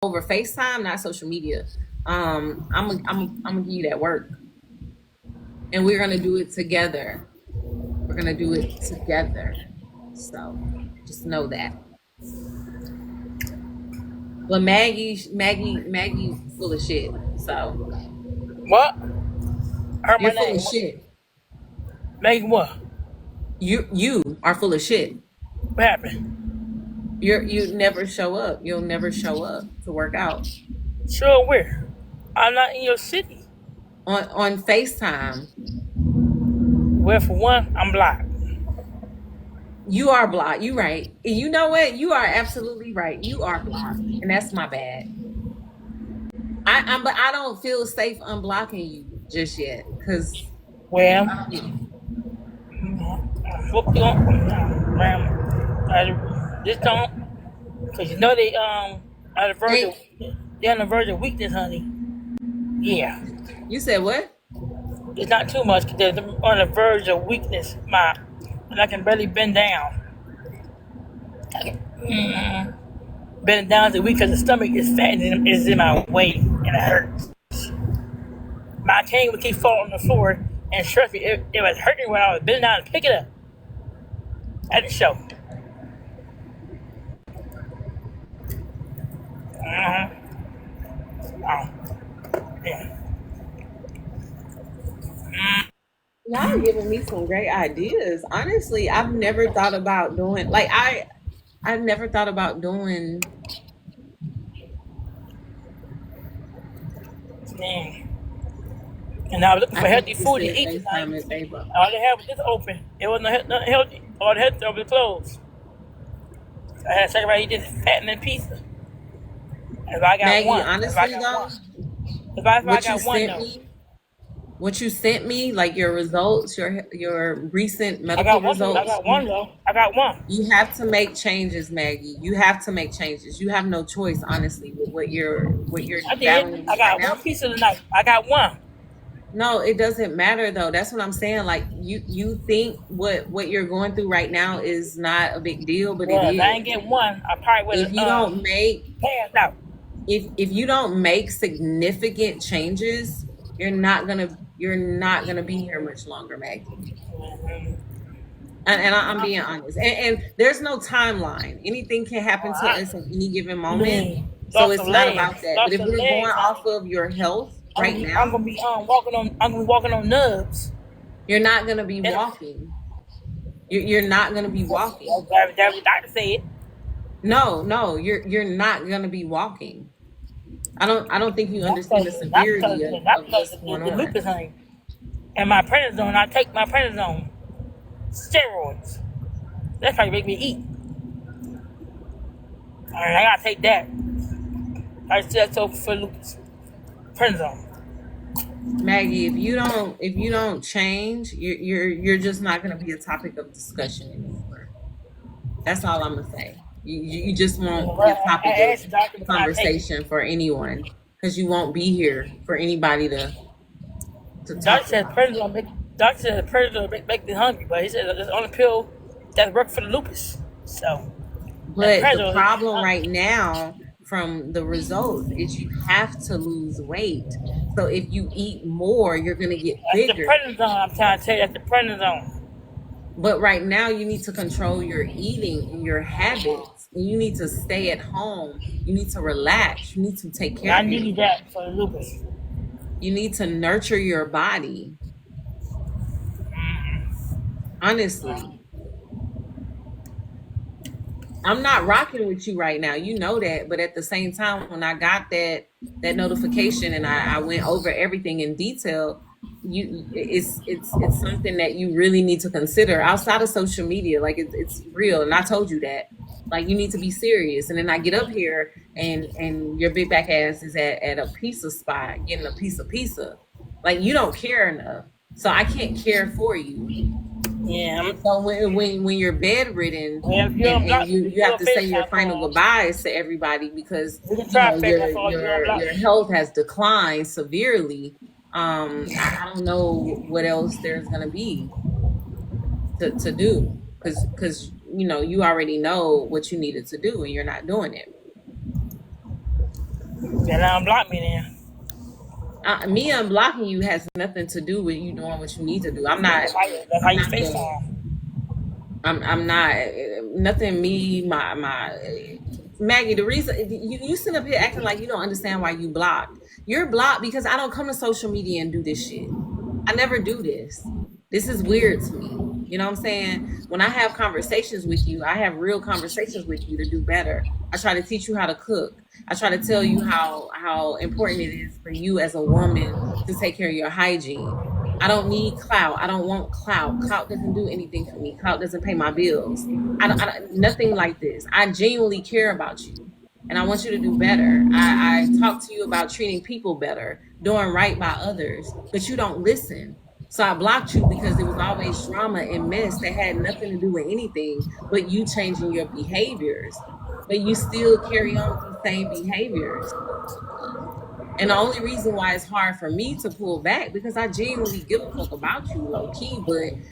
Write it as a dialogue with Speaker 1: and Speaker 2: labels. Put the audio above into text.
Speaker 1: over FaceTime, not social media. I'm gonna give you that work, and we're gonna do it together. We're gonna do it together. So just know that. But Maggie, full of shit. So
Speaker 2: What? Heard my
Speaker 1: you're full of
Speaker 2: name.
Speaker 1: shit.
Speaker 2: Megan, what?
Speaker 1: You are full of shit.
Speaker 2: What happened?
Speaker 1: You never show up. You'll never show up to work out
Speaker 2: Sure, where? I'm not in your city.
Speaker 1: on FaceTime.
Speaker 2: Well, for one, I'm blocked.
Speaker 1: You are blocked. You right. And you know what? You are absolutely right. You are blocked, and that's my bad. But I don't feel safe unblocking you just yet because
Speaker 2: Well,
Speaker 1: you
Speaker 2: what you want? Just don't, cause you know they on the verge of
Speaker 1: ain't.
Speaker 2: they're on the verge of weakness, honey. Yeah,
Speaker 1: You said what?
Speaker 2: it's not too much. 'Cause they're on the verge of weakness. And I can barely bend down. Bend down to weak because the stomach is fat and is in my way and it hurts. My cane would keep falling on the floor and trust me, it was hurting when I was bending down to pick it up at the show. Uh-huh. Oh, yeah.
Speaker 1: Y'all are giving me some great ideas. Honestly, I've never thought about doing like I've never thought about doing.
Speaker 2: Man. And I was looking
Speaker 1: I
Speaker 2: for
Speaker 1: think
Speaker 2: healthy
Speaker 1: you
Speaker 2: food to
Speaker 1: said
Speaker 2: eat tonight.
Speaker 1: FaceTime is Ava.
Speaker 2: All they had was this open. It wasn't nothing healthy. All the healthy stuff was closed. I had to check about eat this fattening pizza. If I got
Speaker 1: Maggie,
Speaker 2: one. If I
Speaker 1: honestly
Speaker 2: got
Speaker 1: though,
Speaker 2: one. If I
Speaker 1: what you
Speaker 2: got one
Speaker 1: sent
Speaker 2: though.
Speaker 1: me, what you sent me, like your results, your recent
Speaker 2: I
Speaker 1: medical
Speaker 2: got one though. I
Speaker 1: results,
Speaker 2: got one though. I got one.
Speaker 1: you have to make changes, Maggie. You have to make changes. You have no choice, honestly, with what you're
Speaker 2: I did.
Speaker 1: battling
Speaker 2: I
Speaker 1: with right
Speaker 2: got one
Speaker 1: now.
Speaker 2: pizza tonight. I got one.
Speaker 1: No, it doesn't matter though. That's what I'm saying. Like you think what you're going through right now is not a big deal, but it
Speaker 2: Well, if I ain't
Speaker 1: is.
Speaker 2: get one, I probably would
Speaker 1: If
Speaker 2: have
Speaker 1: you don't make
Speaker 2: passed out.
Speaker 1: if you don't make significant changes, you're not gonna be here much longer, Maggie. And I'm being honest. And there's no timeline. Anything can happen to
Speaker 2: I
Speaker 1: us at any given moment.
Speaker 2: mean,
Speaker 1: So
Speaker 2: lost
Speaker 1: it's
Speaker 2: some
Speaker 1: not
Speaker 2: legs.
Speaker 1: about that. But
Speaker 2: Lost
Speaker 1: if
Speaker 2: some
Speaker 1: we're going
Speaker 2: legs,
Speaker 1: off
Speaker 2: honey.
Speaker 1: of your health right
Speaker 2: I'm
Speaker 1: now,
Speaker 2: gonna be walking on. I'm gonna be walking on nubs.
Speaker 1: you're not gonna be
Speaker 2: And
Speaker 1: walking. You're not gonna be walking.
Speaker 2: that was doctor said.
Speaker 1: No, no, you're not gonna be walking. I don't think you
Speaker 2: Not
Speaker 1: understand the
Speaker 2: because, not because,
Speaker 1: severity
Speaker 2: not
Speaker 1: of
Speaker 2: because
Speaker 1: what's
Speaker 2: of
Speaker 1: going
Speaker 2: the
Speaker 1: on.
Speaker 2: lupus honey. And my prednisone, I take my prednisone. Steroids. That's how you make me eat. Alright, I gotta take that. I said so for lupus. Prednisone.
Speaker 1: Maggie, if you don't change, you're just not gonna be a topic of discussion anymore. That's all I'm gonna say. You just won't be a
Speaker 2: Well, I
Speaker 1: topic of
Speaker 2: asked the doctor before I take it.
Speaker 1: conversation for anyone because you won't be here for anybody to
Speaker 2: Doctor
Speaker 1: talk
Speaker 2: said
Speaker 1: about.
Speaker 2: prednisone make doctor said prednisone make me hungry, but he said it's the only pill that works for the lupus. So that
Speaker 1: But the
Speaker 2: prednisone is making me
Speaker 1: problem
Speaker 2: hungry.
Speaker 1: right now from the results is you have to lose weight. So if you eat more, you're gonna get
Speaker 2: That's the
Speaker 1: bigger.
Speaker 2: prednisone I'm trying to tell you, that's the prednisone.
Speaker 1: But right now, you need to control your eating and your habits. And you need to stay at home. You need to relax. You need to take
Speaker 2: And
Speaker 1: care
Speaker 2: I
Speaker 1: of yourself.
Speaker 2: need that for the lupus.
Speaker 1: You need to nurture your body. Honestly, I'm not rocking with you right now. You know that. But at the same time, when I got that notification and I went over everything in detail, it's something that you really need to consider outside of social media. Like it's real, and I told you that. Like you need to be serious. And then I get up here and your big back ass is at a pizza spot getting a piece of pizza. Like you don't care enough, so I can't care for you.
Speaker 2: Yeah,
Speaker 1: So when you're bedridden
Speaker 2: well, if you're
Speaker 1: and
Speaker 2: on
Speaker 1: and
Speaker 2: block,
Speaker 1: you
Speaker 2: we can
Speaker 1: you
Speaker 2: do
Speaker 1: have
Speaker 2: a
Speaker 1: to say your
Speaker 2: FaceTime
Speaker 1: final
Speaker 2: call.
Speaker 1: goodbyes to everybody because
Speaker 2: We can try a FaceTime
Speaker 1: your
Speaker 2: call if you're on
Speaker 1: your
Speaker 2: block.
Speaker 1: your health has declined severely. I don't know what else there's gonna be to do because you already know what you needed to do and you're not doing it.
Speaker 2: Then unblock me then.
Speaker 1: Me unblocking you has nothing to do with you doing what you need to do. I'm not.
Speaker 2: That's how
Speaker 1: I'm
Speaker 2: you
Speaker 1: not the.
Speaker 2: FaceTime.
Speaker 1: I'm not. Nothing. Me. My. Maggie. The reason you sit up here acting like you don't understand why you blocked. You're blocked because I don't come to social media and do this shit. I never do this. This is weird to me. You know what I'm saying? When I have conversations with you, I have real conversations with you to do better. I try to teach you how to cook. I try to tell you how important it is for you as a woman to take care of your hygiene. I don't need clout. I don't want clout. Clout doesn't do anything for me. Clout doesn't pay my bills. Nothing like this. I genuinely care about you, and I want you to do better. I talk to you about treating people better, doing right by others, but you don't listen. So I blocked you because it was always drama and mess that had nothing to do with anything but you changing your behaviors. But you still carry on with these same behaviors. And the only reason why it's hard for me to pull back because I genuinely give a fuck about you low key, but